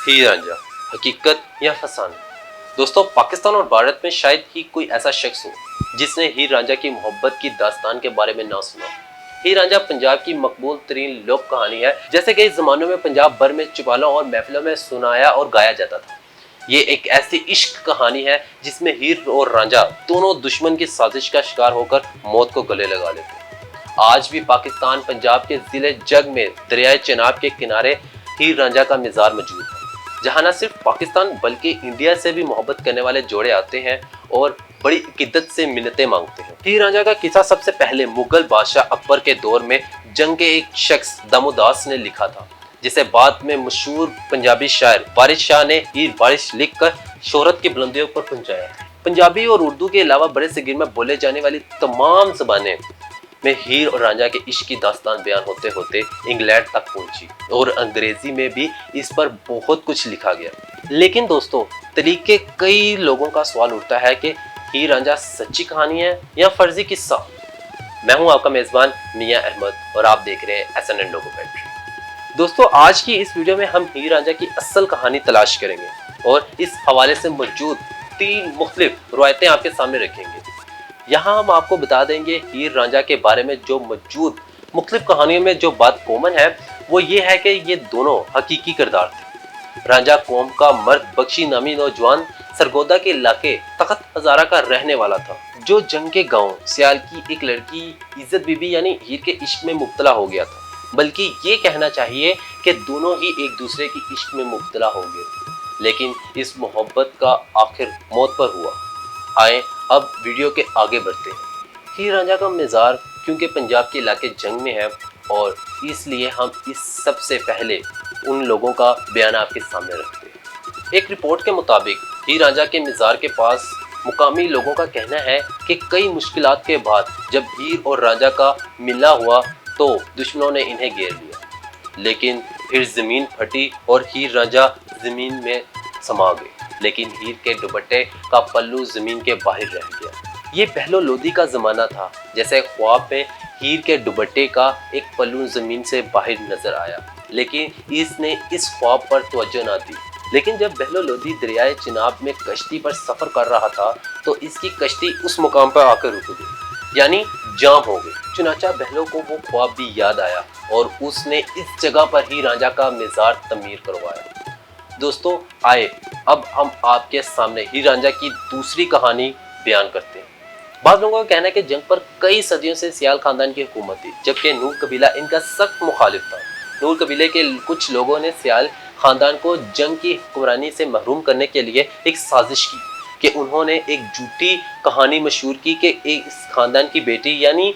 हीर रांझा, हकीकत या फसाना। दोस्तों, पाकिस्तान और भारत में शायद ही कोई ऐसा शख्स हो जिसने हीर रांझा की मोहब्बत की दास्तान के बारे में ना सुना। हीर रांझा पंजाब की मकबूल तरीन लोक कहानी है। जैसे कई जमानों में पंजाब भर में चुपालों और महफिलों में सुनाया और गाया जाता था। ये एक ऐसी इश्क कहानी है जिसमें हीर और रांझा दोनों दुश्मन की साजिश का शिकार होकर मौत को गले लगा लेते हैं। आज भी पाकिस्तान पंजाब के जिले जग में दरियाए चेनाब के किनारे हीर रांझा का मज़ार मौजूद है, जहां न सिर्फ पाकिस्तान बल्कि इंडिया से भी मोहब्बत करने वाले जोड़े आते हैं और बड़ी इक्कत से मिन्नतें मांगते हैं। हीर रांझा का किस्सा सबसे पहले मुगल बादशाह अकबर के दौर में जंग के एक शख्स दामोदास ने लिखा था, जिसे बाद में मशहूर पंजाबी शायर वारिस शाह ने हीर वारिस लिखकर शोहरत की बुलंदियों पर पहुंचाया। पंजाबी और उर्दू के अलावा बड़े सगीर में बोले जाने वाली तमाम ज़बानें में हीर और रांझा के इश्क की दास्तान बयान होते होते इंग्लैंड तक पहुंची और अंग्रेजी में भी इस पर बहुत कुछ लिखा गया। लेकिन दोस्तों, तरीके कई लोगों का सवाल उठता है कि हीर रांझा सच्ची कहानी है या फर्जी किस्सा। मैं हूं आपका मेजबान मियां अहमद और आप देख रहे हैं SNN डॉक्यूमेंट्री। दोस्तों, आज की इस वीडियो में हम हीर रांझा की असल कहानी तलाश करेंगे और इस हवाले से मौजूद 3 मुख्तलिफ रवायतें आपके सामने रखेंगे। यहाँ हम आपको बता देंगे हीर रांझा के बारे में जो मौजूद मुख्तलिफ कहानियों में जो बात कॉमन है वो ये है कि ये दोनों हकीकी किरदार थे। रांझा कौम का मर्द बख्शी नामी नौजवान सरगोदा के इलाके तख्त हजारा का रहने वाला था, जो जंग के गांव सियाल की एक लड़की इज्जत बीबी यानी हीर के इश्क में मुब्तला हो गया था। बल्कि ये कहना चाहिए कि दोनों ही एक दूसरे की इश्क में मुब्तला हो गए, लेकिन इस मोहब्बत का आखिर मौत पर हुआ। आए अब वीडियो के आगे बढ़ते हैं। हीर रांझा का मज़ार क्योंकि पंजाब के इलाके जंग में है और इसलिए हम इस सबसे पहले उन लोगों का बयान आपके सामने रखते हैं। एक रिपोर्ट के मुताबिक हीर रांझा के मज़ार के पास मुकामी लोगों का कहना है कि कई मुश्किलात के बाद जब हीर और रांझा का मिलना हुआ तो दुश्मनों ने इन्हें घेर लिया, लेकिन फिर ज़मीन फटी और हीर रांझा ज़मीन में समा गए, लेकिन हीर के दुपट्टे का पल्लू जमीन के बाहर रह गया। ये पहलो लोदी का जमाना था, जैसे ख्वाब में हीर के दुपट्टे का एक पल्लू जमीन से बाहर नजर आया, लेकिन इसने इस ख्वाब पर तवज्जो ना दी। लेकिन जब बहलो लोदी दरियाए चिनाब में कश्ती पर सफर कर रहा था तो इसकी कश्ती उस मुकाम पर आकर रुक गई, यानी जाम हो गई। चुनाचा बहलो को वो ख्वाब भी याद आया और उसने इस जगह पर ही रांझा का मज़ार तमीर करवाया। दोस्तों, आए अब हम आपके सामने हीर रांझा की दूसरी कहानी बयान करते हैं। बाद लोगों का कहना है कि जंग पर कई सदियों से सियाल खानदान की हुकूमत थी, जबकि नूर कबीला इनका सख्त मुखालिफ था। नूर कबीले के कुछ लोगों ने सियाल खानदान को जंग की हुक्मरानी से महरूम करने के लिए एक साजिश की कि उन्होंने एक झूठी कहानी मशहूर की कि इस खानदान की बेटी यानी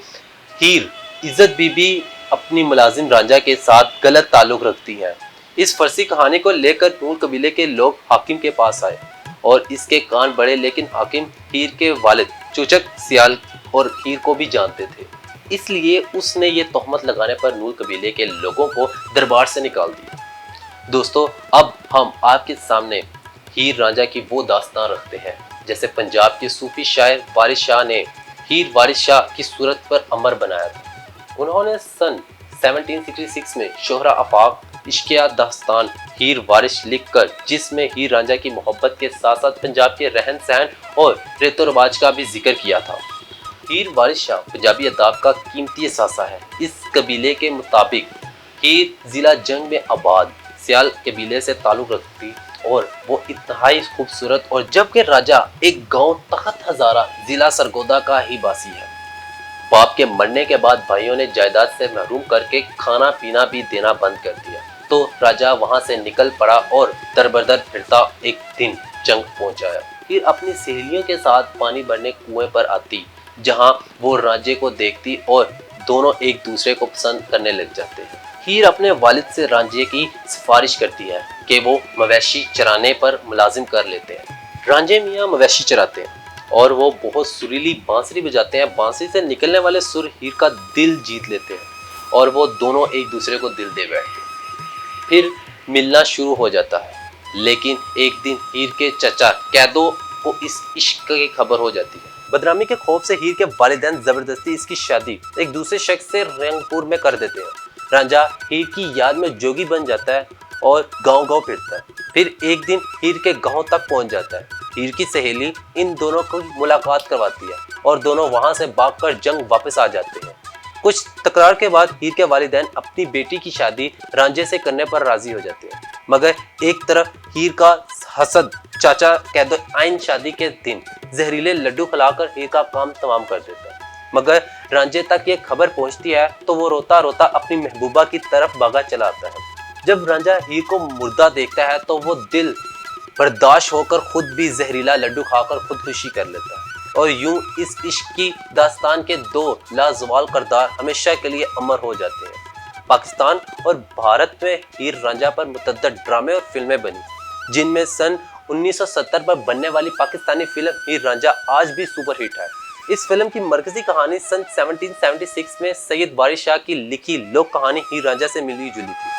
हीर इज्जत बीबी अपनी मुलाजिम रांझा के साथ गलत ताल्लुक रखती है। इस फर्सी कहानी को लेकर नूर कबीले के लोग हाकिम के पास आए और इसके कान बढ़े, लेकिन हाकिम हीर के वालिद चूचक सियाल और हीर को भी जानते थे, इसलिए उसने ये तोहमत लगाने पर नूर कबीले के लोगों को दरबार से निकाल दिया। दोस्तों, अब हम आपके सामने हीर रांझा की वो दास्तान रखते हैं जैसे पंजाब के सूफी शायर वारिस शाह ने हीर वारिस शाह की सूरत पर अमर बनाया था। उन्होंने सन 1766 में शोहरा आफाक इश्किया दास्तान हीर वारिस लिखकर, जिसमें हीर रांझा की मोहब्बत के साथ साथ पंजाब के रहन सहन और रेतो रिवाज का भी जिक्र किया था। हीर वारिस शाह पंजाबी अदाब का कीमती असासा है। इस कबीले के मुताबिक हीर जिला जंग में आबाद सियाल कबीले से ताल्लुक रखती और वो इंतहाई खूबसूरत, और जबकि राजा एक गांव तख्त हजारा जिला सरगोदा का ही बासी है। बाप के मरने के बाद भाइयों ने जायदाद से महरूम करके खाना पीना भी देना बंद कर दिया, तो राजा वहां से निकल पड़ा और दरबदर फिरता एक दिन जंग पहुंचाया। फिर अपनी सहेलियों के साथ पानी भरने कुएं पर आती, जहां वो राजे को देखती और दोनों एक दूसरे को पसंद करने लग जाते हैं। हीर अपने वालिद से रांझे की सिफारिश करती है कि वो मवेशी चराने पर मुलाजिम कर लेते हैं। रांझे मियाँ मवेशी चराते हैं और वो बहुत सुरीली बांसुरी बजाते हैं। बांसुरी से निकलने वाले सुर हीर का दिल जीत लेते हैं और वो दोनों एक दूसरे को दिल दे बैठते हैं। फिर मिलना शुरू हो जाता है, लेकिन एक दिन हीर के चचा कैदो को इस इश्क की खबर हो जाती है। बदनामी के खौफ से हीर के वालिदैन जबरदस्ती इसकी शादी एक दूसरे शख्स से रंगपुर में कर देते हैं। رانجھا ہیر کی یاد میں جوگی بن جاتا ہے اور گاؤں گاؤں پھرتا ہے۔ پھر ایک دن ہیر کے گاؤں تک پہنچ جاتا ہے۔ ہیر کی سہیلی ان دونوں کو ملاقات کرواتی ہے اور دونوں وہاں سے بھاگ کر جنگ واپس آ جاتے ہیں۔ کچھ تکرار کے بعد ہیر کے والدین اپنی بیٹی کی شادی رانجھے سے کرنے پر راضی ہو جاتے ہیں، مگر ایک طرف ہیر کا حسد چاچا قید عین شادی کے دن زہریلے لڈو کھلا کر ہیر کا کام تمام کر دیتا ہے۔ مگر رانجھے تک یہ خبر پہنچتی ہے تو وہ روتا روتا اپنی محبوبہ کی طرف بھاگا چلا آتا ہے۔ جب رانجھا ہیر کو مردہ دیکھتا ہے تو وہ دل برداشت ہو کر خود بھی زہریلا لڈو کھا کر خودکشی کر لیتا ہے، اور یوں اس عشق کی داستان کے دو لازوال کردار ہمیشہ کے لیے امر ہو جاتے ہیں۔ پاکستان اور بھارت میں ہیر رانجھا پر متعدد ڈرامے اور فلمیں بنی، جن میں سن 1970 پر بننے والی پاکستانی فلم ہیر رانجھا آج بھی سپر ہٹ ہے۔ اس فلم کی مرکزی کہانی سن 1776 میں سید باری شاہ کی لکھی لوک کہانی ہیر رانجھا سے ملی جلی تھی۔